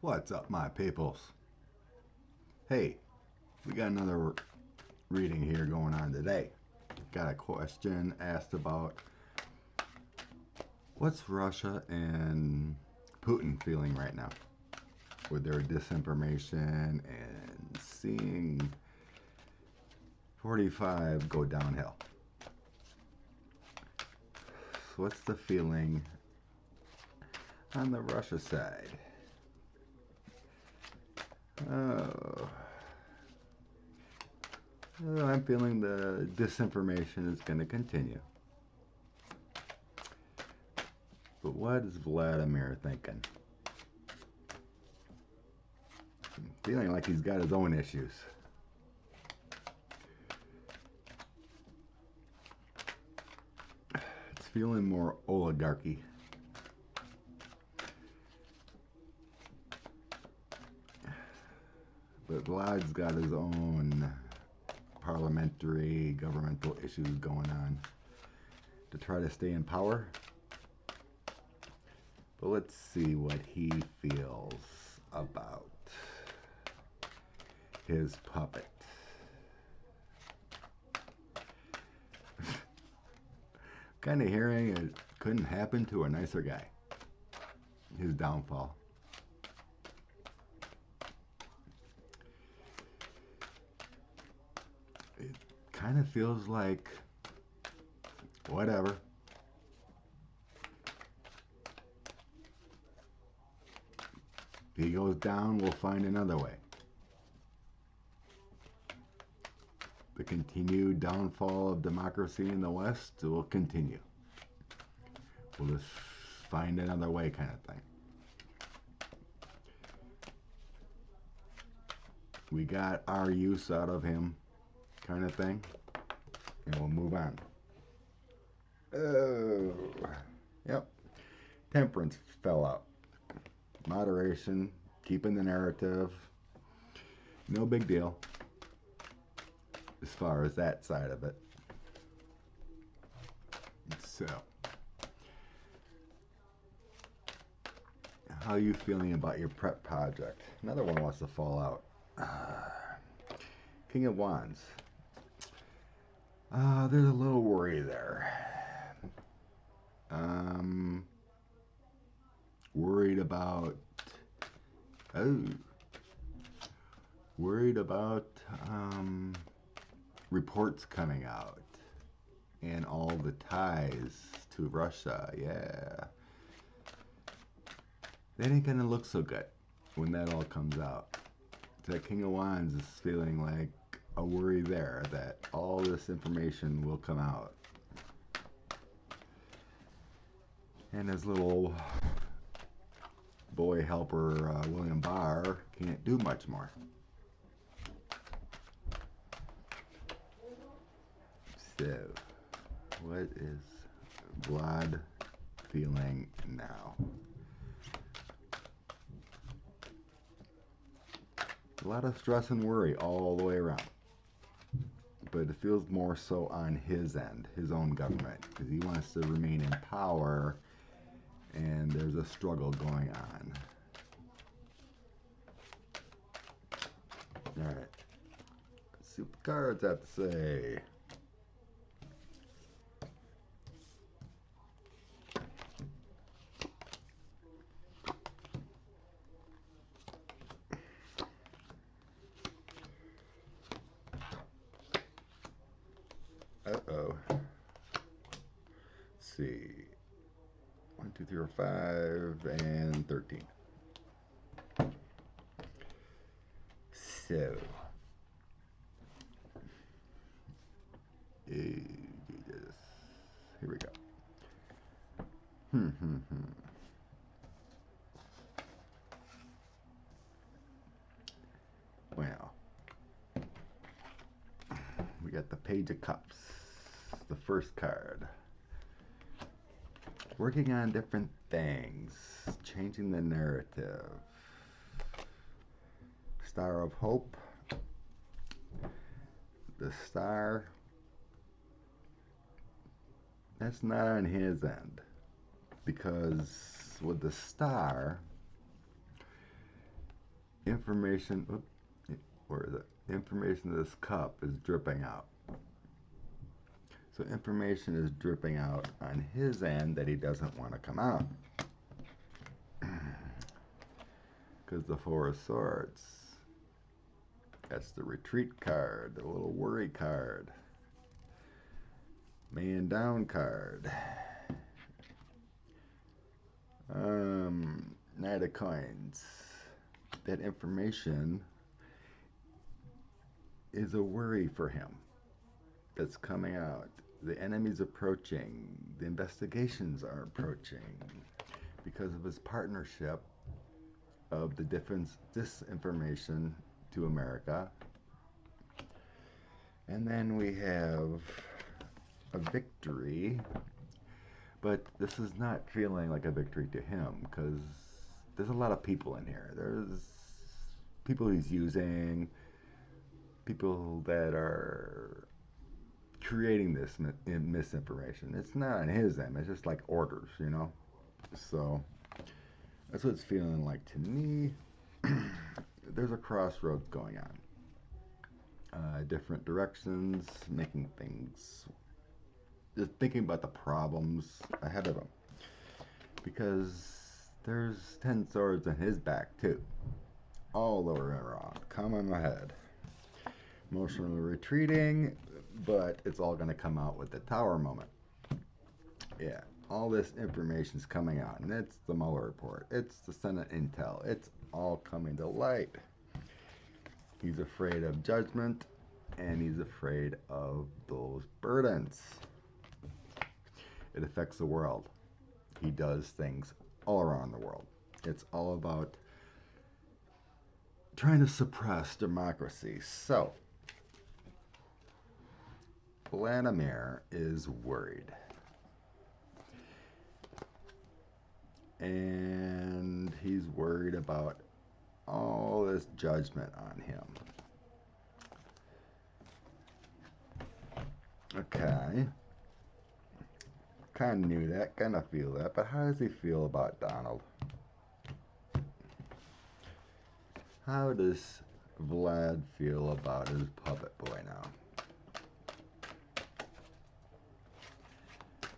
What's up, my peoples? Hey, we got another reading here going on today. Got a question asked about what's Russia and Putin feeling right now with their disinformation and seeing 45 go downhill. So what's the feeling on the Russia side? Oh, I'm feeling the disinformation is going to continue. But what is Vladimir thinking? I'm feeling like he's got his own issues. It's feeling more oligarchy. But Vlad's got his own parliamentary, governmental issues going on to try to stay in power. But let's see what he feels about his puppet. Kind of hearing it couldn't happen to a nicer guy. His downfall. It kind of feels like whatever. If he goes down, we'll find another way. The continued downfall of democracy in the West will continue. We'll just find another way, kind of thing. We got our use out of him, kind of thing, and we'll move on. Oh, yep. Temperance fell out. Moderation, keeping the narrative, no big deal as far as that side of it. So, how are you feeling about your prep project? Another one wants to fall out. King of Wands. There's a little worry there. Worried about worried about reports coming out and all the ties to Russia. Yeah, that ain't gonna look so good when that all comes out. That King of Wands is feeling like a worry there that all this information will come out, and his little boy helper William Barr can't do much more. So, what is Vlad feeling now? A lot of stress and worry all the way around. But it feels more so on his end, his own government, because he wants to remain in power and there's a struggle going on. Alright. Let's see what the cards have to say. Uh-oh. Let's see. 1, 2, 3, 4, 5, and 13. So. Jesus. Here we go. Well. We got the Page of Cups. The first card. Working on different things, changing the narrative. Star of Hope. The Star. That's not on his end. Because with the Star, information, where is it? Information in this cup is dripping out. So information is dripping out on his end that he doesn't want to come out. Because the Four of Swords, that's the retreat card, the little worry card. Man down card. Knight of Coins. That information is a worry for him that's coming out. The enemy's approaching. The investigations are approaching because of his partnership of the disinformation to America. And then we have a victory, but this is not feeling like a victory to him because there's a lot of people in here. There's people he's using, people that are creating this misinformation. It's not on his end, it's just like orders, you know? So that's what it's feeling like to me. There's a crossroads going on. Different directions, making things, just thinking about the problems ahead of him. Because there's 10 swords in his back too. All the way around, coming ahead. Emotionally retreating, but it's all going to come out with the Tower moment. Yeah, all this information is coming out, and it's the Mueller report, it's the Senate intel, it's all coming to light. He's afraid of judgment, and he's afraid of those burdens. It affects the world. He does things all around the world. It's all about trying to suppress democracy. So, Vladmir is worried. And he's worried about all this judgment on him. Okay. Kind of knew that, kind of feel that, but how does he feel about Donald? How does Vlad feel about his puppet boy now?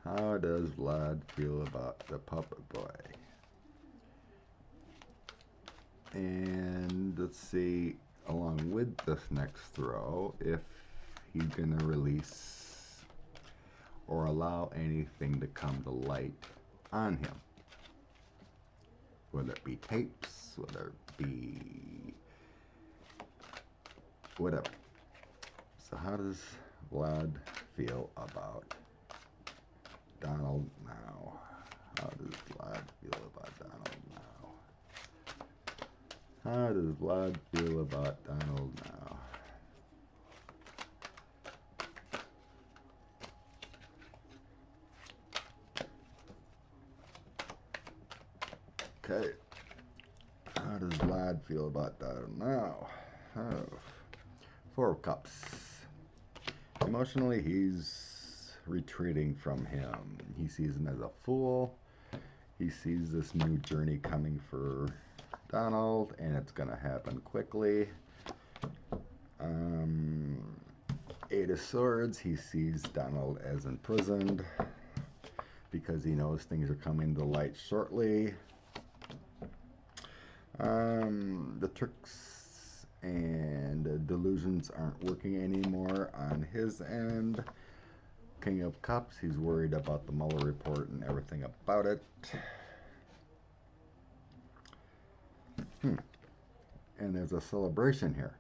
How does Vlad feel about the puppet boy? And let's see, along with this next throw, if he's going to release or allow anything to come to light on him. Whether it be tapes, whether it be whatever. So how does Vlad feel about Donald now? How does Vlad feel about Donald now? How does Vlad feel about Donald now? Okay. How does Vlad feel about Donald now? Oh. Four of Cups. Emotionally, he's retreating from him. He sees him as a fool. He sees this new journey coming for Donald, and it's going to happen quickly. Eight of Swords, he sees Donald as imprisoned because he knows things are coming to light shortly. The tricks and delusions aren't working anymore on his end. King of Cups, he's worried about the Mueller report and everything about it. And there's a celebration here.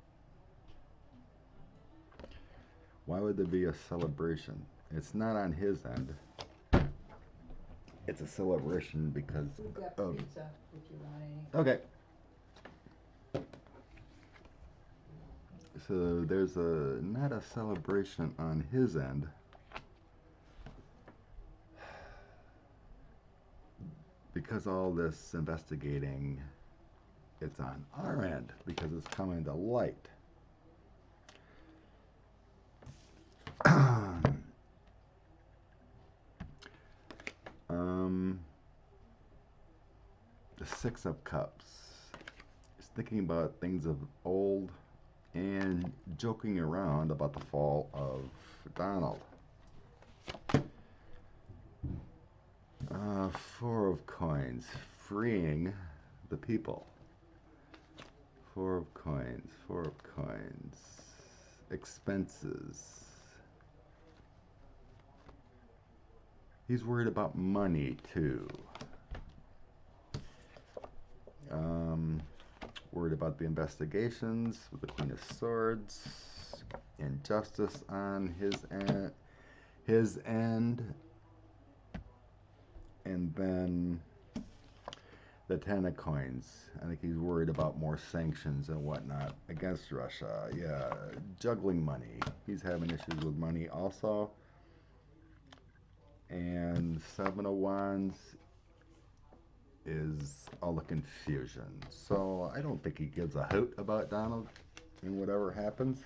Why would there be a celebration? It's not on his end. It's a celebration because we've got of... pizza if you want any. Okay. So there's not a celebration on his end. Because all this investigating, it's on our end because it's coming to light. The Six of Cups is thinking about things of old and joking around about the fall of Donald. Four of coins, freeing the people. Four of coins, four of coins, expenses. He's worried about money too. Worried about the investigations with the Queen of Swords, injustice on his end, and then the Ten of Coins. I think he's worried about more sanctions and whatnot against Russia. Yeah, juggling money. He's having issues with money also. And Seven of Wands is all the confusion. So I don't think he gives a hoot about Donald and whatever happens.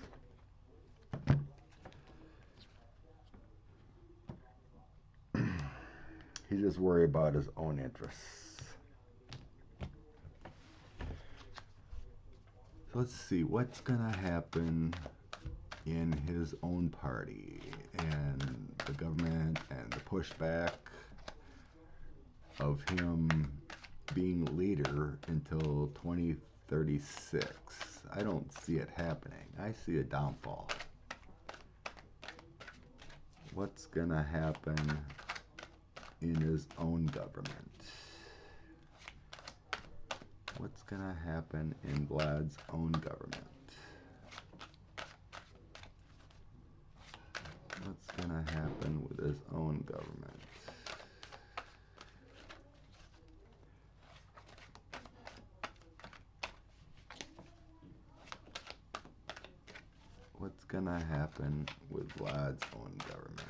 He's just worried about his own interests. So let's see what's gonna happen in his own party and the government and the pushback of him being leader until 2036. I don't see it happening. I see a downfall. What's gonna happen in his own government? What's gonna happen in Vlad's own government? What's gonna happen with his own government? What's gonna happen with Vlad's own government?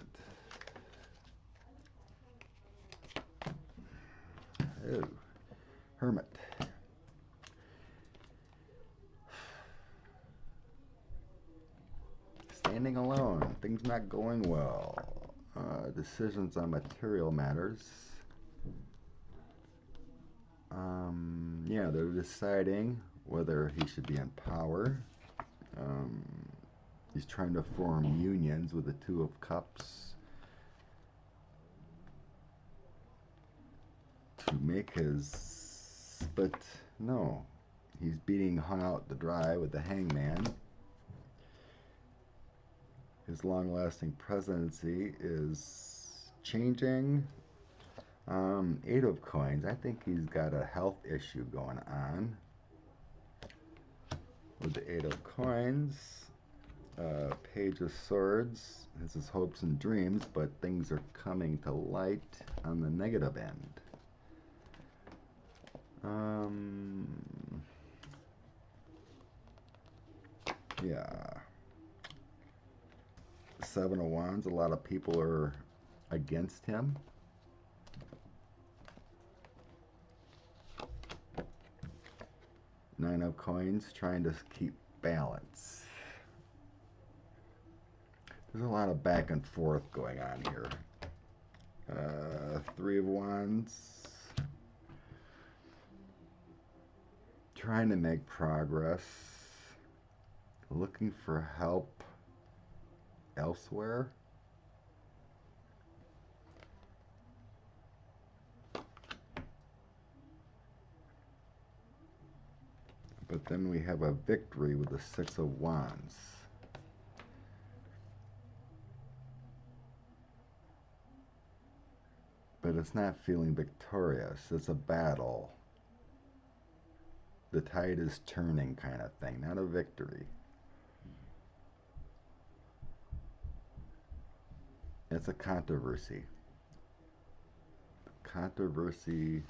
Oh, Hermit. Standing alone, things not going well. Decisions on material matters. Yeah, they're deciding whether he should be in power. He's trying to form unions with the Two of Cups to make his, but no, he's being hung out to dry with the Hangman. His long-lasting presidency is changing. Eight of Coins. I think he's got a health issue going on with the Eight of Coins. Page of Swords. This is hopes and dreams, but things are coming to light on the negative end. Yeah. Seven of Wands. A lot of people are against him. Nine of Coins, trying to keep balance. There's a lot of back and forth going on here. Three of Wands, trying to make progress, looking for help elsewhere. But then we have a victory with the Six of Wands. But it's not feeling victorious. It's a battle. The tide is turning kind of thing, not a victory. It's a controversy. Controversy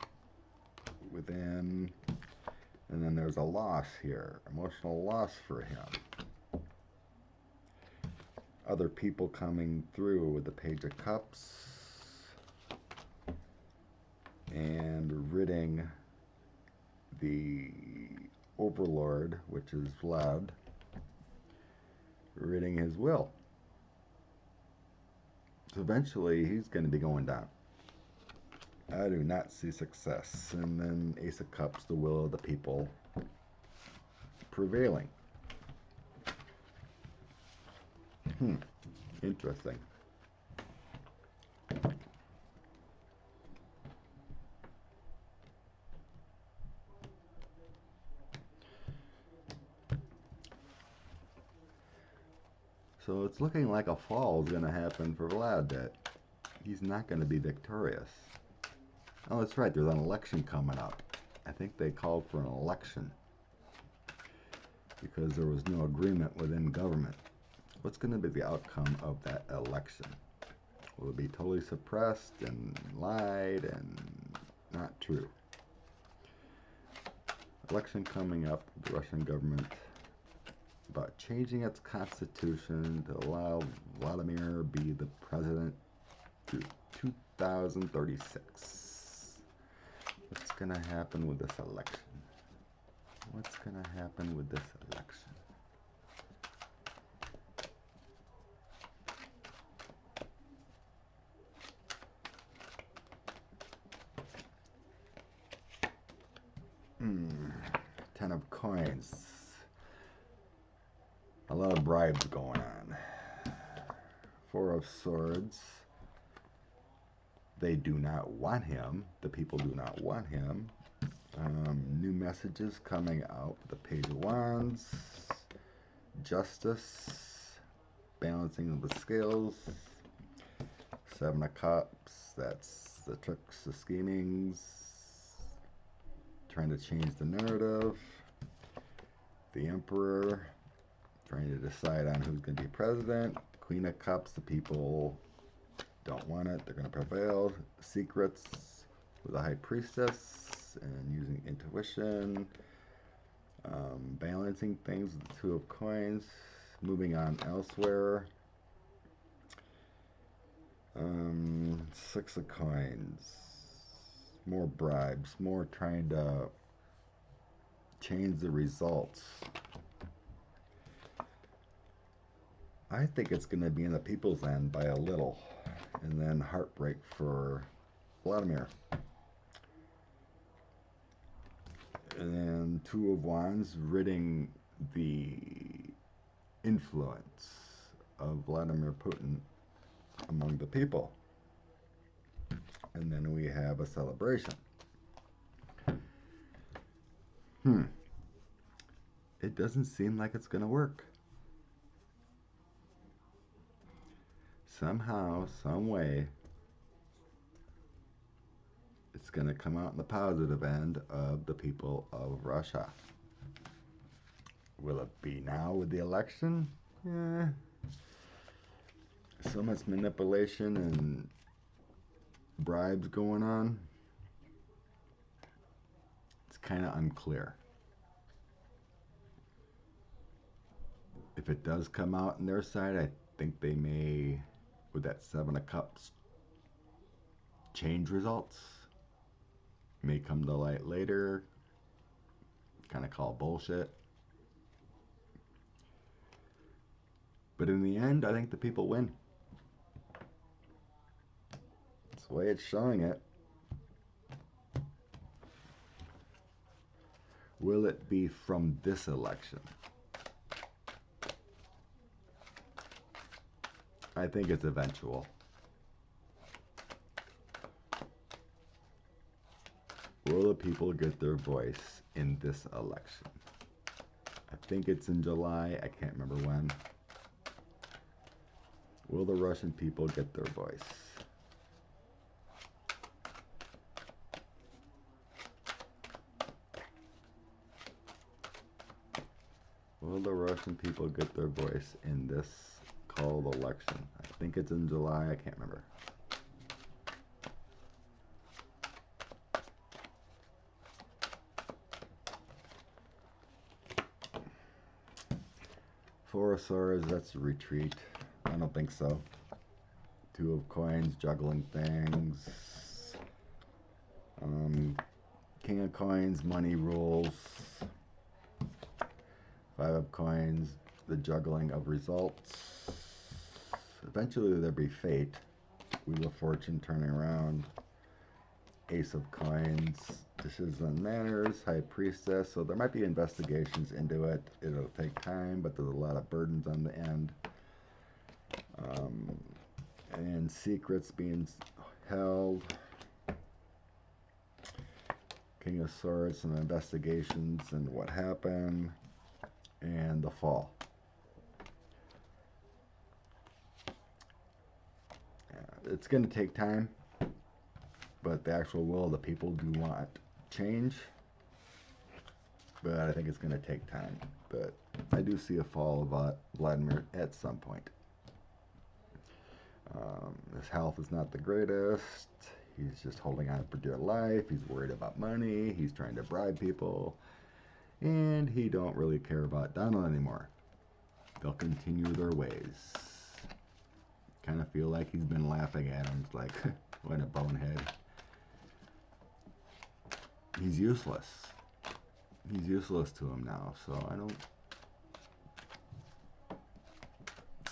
within, and then there's a loss here, emotional loss for him. Other people coming through with the Page of Cups and ridding the Overlord, which is Vlad, ridding his will. So eventually he's going to be going down. I do not see success. And then Ace of Cups, the will of the people. prevailing. Interesting. So it's looking like a fall is going to happen for Vlad, that he's not going to be victorious. Oh, that's right, there's an election coming up. I think they called for an election because there was no agreement within government. What's going to be the outcome of that election? Will it be totally suppressed and lied and not true? Election coming up, the Russian government about changing its constitution to allow Vladimir be the president through 2036. What's going to happen with this election? What's going to happen with this election? Ten of coins. A lot of bribes going on. Four of swords. They do not want him. The people do not want him. New messages coming out. The Page of Wands. Justice. Balancing of the scales. Seven of Cups. That's the tricks, the schemings. Trying to change the narrative. The Emperor. Trying to decide on who's going to be president. Queen of Cups. The people don't want it. They're going to prevail. Secrets with the High Priestess and using intuition. Balancing things with the Two of Coins. Moving on elsewhere. Six of Coins. More bribes. More trying to change the results. I think it's going to be in the people's end by a little. And then heartbreak for Vladimir. And then Two of Wands, ridding the influence of Vladimir Putin among the people. And then we have a celebration. It doesn't seem like it's going to work. Somehow, some way, it's going to come out in the positive end of the people of Russia. Will it be now with the election? Yeah. So much manipulation and bribes going on. It's kind of unclear. If it does come out on their side, I think they may, with that Seven of Cups, change results. May come to light later. Kind of call bullshit. But in the end, I think the people win. That's the way it's showing it. Will it be from this election? I think it's eventual. Will the people get their voice in this election? I think it's in July. I can't remember when. Will the Russian people get their voice? Will the Russian people get their voice in this called election? I think it's in July. I can't remember. Four of Swords, that's a retreat. I don't think so. Two of Coins, juggling things. King of Coins, money rules. Five of Coins, the juggling of results. Eventually there'll be fate. Wheel of Fortune turning around. Ace of Coins, Dishes and Manners, High Priestess. So there might be investigations into it. It'll take time, but there's a lot of burdens on the end. And secrets being held. King of Swords, some investigations and what happened. And the fall. It's going to take time, but the actual will of the people do want change. But I think it's going to take time. But I do see a fall of Vladmir at some point. His health is not the greatest. He's just holding on for dear life. He's worried about money. He's trying to bribe people. And he don't really care about Donald anymore. They'll continue their ways. Kind of feel like he's been laughing at him. It's like, what a bonehead. He's useless. He's useless to him now, so I don't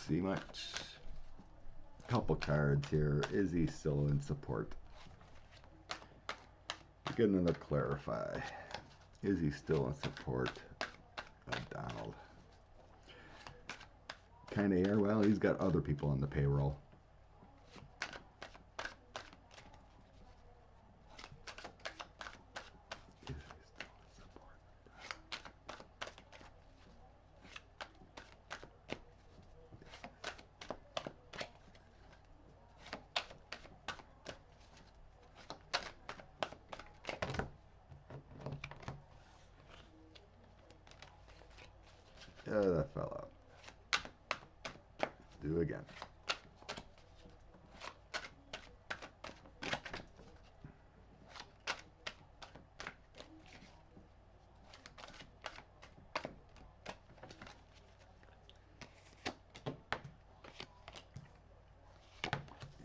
see much. Couple cards here. Is he still in support? Get another clarify. Is he still in support of Donald? Kind of here. Well, he's got other people on the payroll. That fell out. Do again.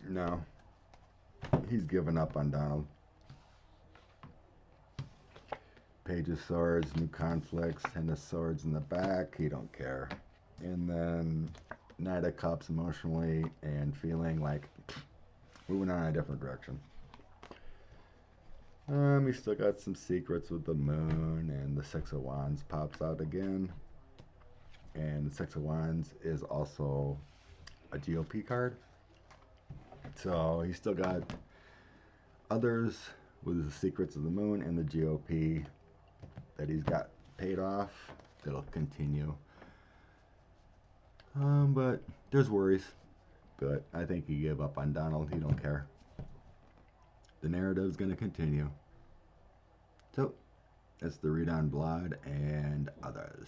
No. He's given up on Donald. Page of Swords, new conflicts, Ten of Swords in the back. He don't care. And then Knight of Cups, emotionally and feeling like moving on a different direction. He's still got some secrets with the moon, and the Six of Wands pops out again. And the Six of Wands is also a GOP card. So he's still got others with the secrets of the moon and the GOP that he's got paid off. That'll continue. But there's worries. But I think he gave up on Donald. He don't care. The narrative's going to continue. So, that's the read on Vlad and others.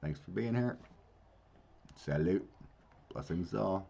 Thanks for being here. Salute. Blessings all.